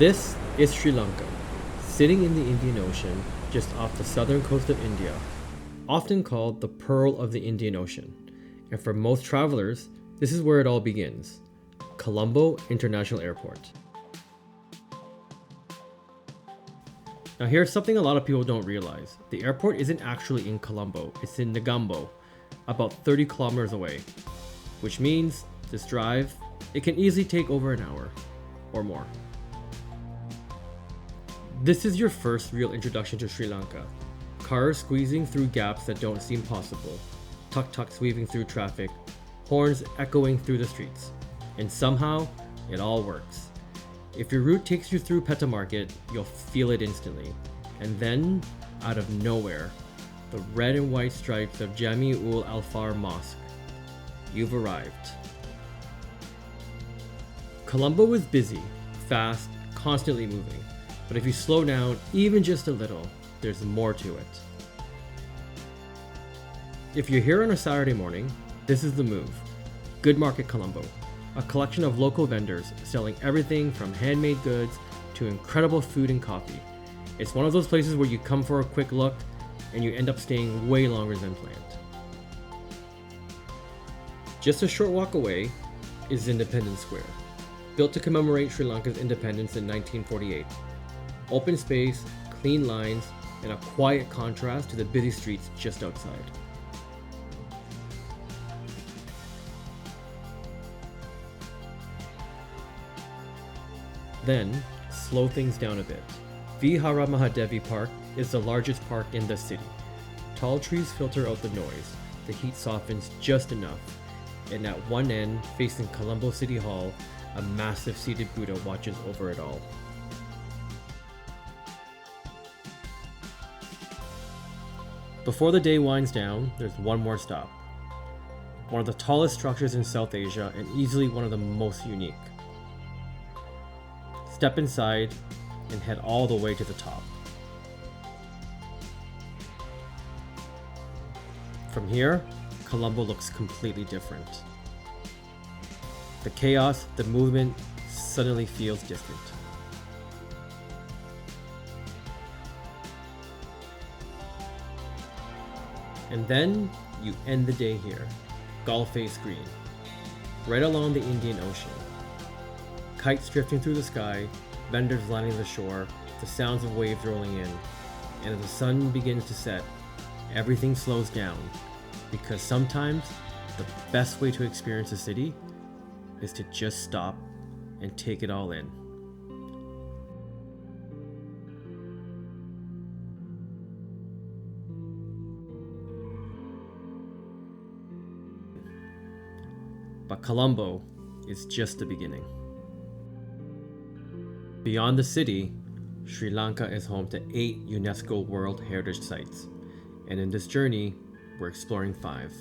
This is Sri Lanka, sitting in the Indian Ocean just off the southern coast of India, often called the Pearl of the Indian Ocean. And for most travelers, this is where it all begins, Colombo International Airport. Now here's something a lot of people don't realize. The airport isn't actually in Colombo, it's in Negombo, about 30 kilometers away. Which means this drive, it can easily take over an hour or more. This is your first real introduction to Sri Lanka. Cars squeezing through gaps that don't seem possible, tuk-tuks weaving through traffic, horns echoing through the streets. And somehow, it all works. If your route takes you through Peta Market, you'll feel it instantly. And then, out of nowhere, the red and white stripes of Jami-ul-Alfar Mosque. You've arrived. Colombo is busy, fast, constantly moving. But if you slow down even just a little, there's more to it. If you're here on a Saturday morning, this is the move. Good Market Colombo, a collection of local vendors selling everything from handmade goods to incredible food and coffee. It's one of those places where you come for a quick look and you end up staying way longer than planned. Just a short walk away is Independence Square, built to commemorate Sri Lanka's independence in 1948. Open space, clean lines, and a quiet contrast to the busy streets just outside. Then, slow things down a bit. Vihara Mahadevi Park is the largest park in the city. Tall trees filter out the noise, the heat softens just enough, and at one end, facing Colombo City Hall, a massive seated Buddha watches over it all. Before the day winds down, there's one more stop. One of the tallest structures in South Asia and easily one of the most unique. Step inside and head all the way to the top. From here, Colombo looks completely different. The chaos, the movement, suddenly feels distant. And then you end the day here, gull-faced green, right along the Indian Ocean. Kites drifting through the sky, vendors lining the shore, the sounds of waves rolling in. And as the sun begins to set, everything slows down, because sometimes the best way to experience a city is to just stop and take it all in. But Colombo is just the beginning. Beyond the city, Sri Lanka is home to 8 UNESCO World Heritage sites, and in this journey, we're exploring 5.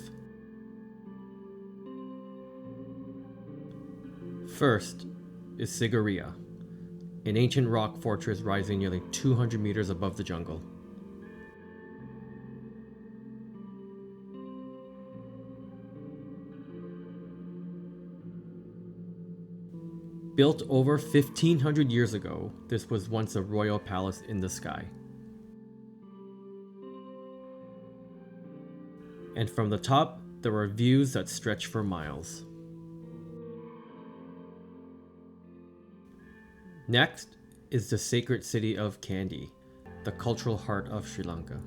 First is Sigiriya, an ancient rock fortress rising nearly 200 meters above the jungle. Built over 1,500 years ago, this was once a royal palace in the sky. And from the top, there are views that stretch for miles. Next is the sacred city of Kandy, the cultural heart of Sri Lanka.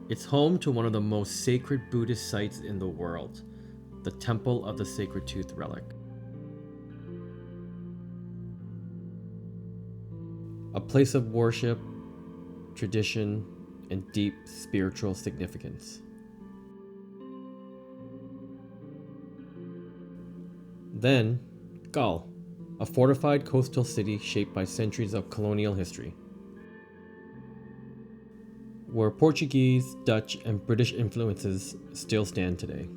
It's home to one of the most sacred Buddhist sites in the world, the Temple of the Sacred Tooth Relic. A place of worship, tradition, and deep spiritual significance. Then, Galle, a fortified coastal city shaped by centuries of colonial history, where Portuguese, Dutch, and British influences still stand today.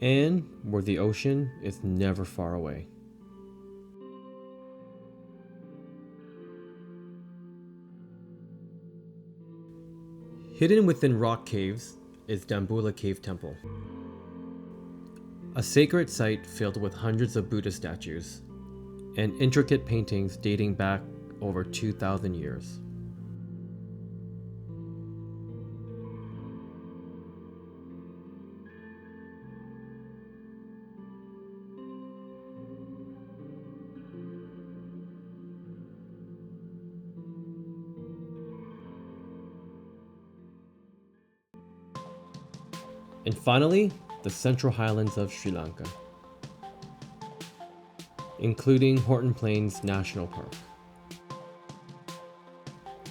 And where the ocean is never far away. Hidden within rock caves is Dambulla Cave Temple, a sacred site filled with hundreds of Buddha statues and intricate paintings dating back over 2,000 years. And finally, the Central Highlands of Sri Lanka, including Horton Plains National Park.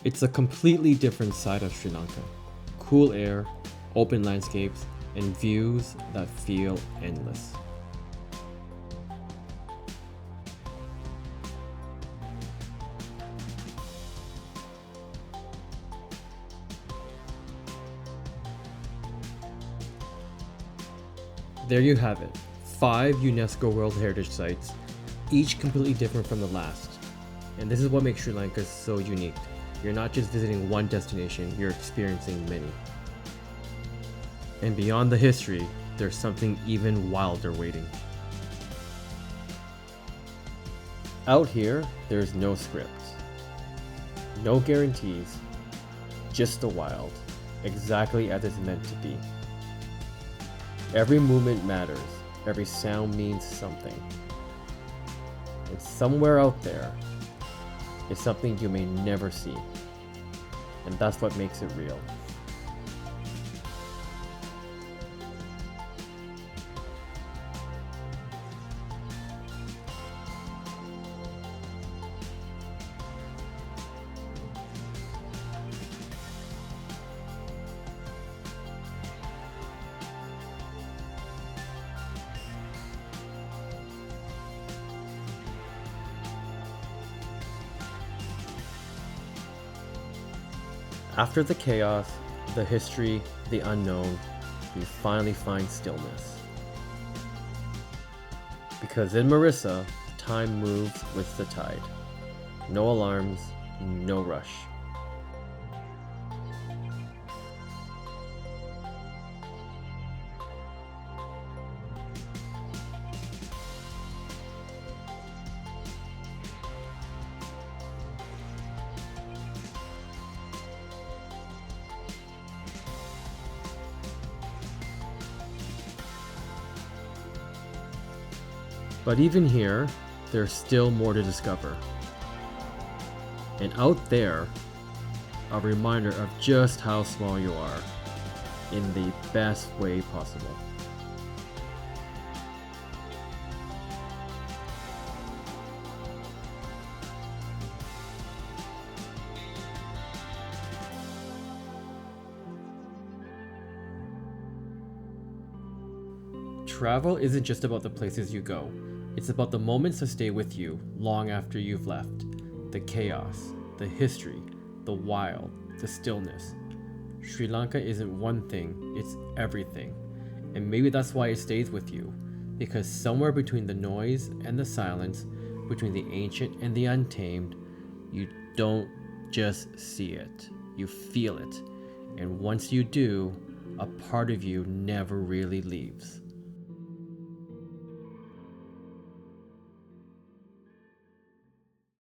It's a completely different side of Sri Lanka. Cool air, open landscapes, and views that feel endless. There you have it, 5 UNESCO World Heritage Sites, each completely different from the last. And this is what makes Sri Lanka so unique. You're not just visiting one destination, you're experiencing many. And beyond the history, there's something even wilder waiting. Out here, there's no scripts, no guarantees, just the wild, exactly as it's meant to be. Every movement matters, every sound means something. And somewhere out there is something you may never see. And that's what makes it real. After the chaos, the history, the unknown, we finally find stillness. Because in Mirissa, time moves with the tide. No alarms, no rush. But even here, there's still more to discover. And out there, a reminder of just how small you are, in the best way possible. Travel isn't just about the places you go. It's about the moments that stay with you long after you've left. The chaos, the history, the wild, the stillness. Sri Lanka isn't one thing, it's everything. And maybe that's why it stays with you. Because somewhere between the noise and the silence, between the ancient and the untamed, you don't just see it, you feel it. And once you do, a part of you never really leaves.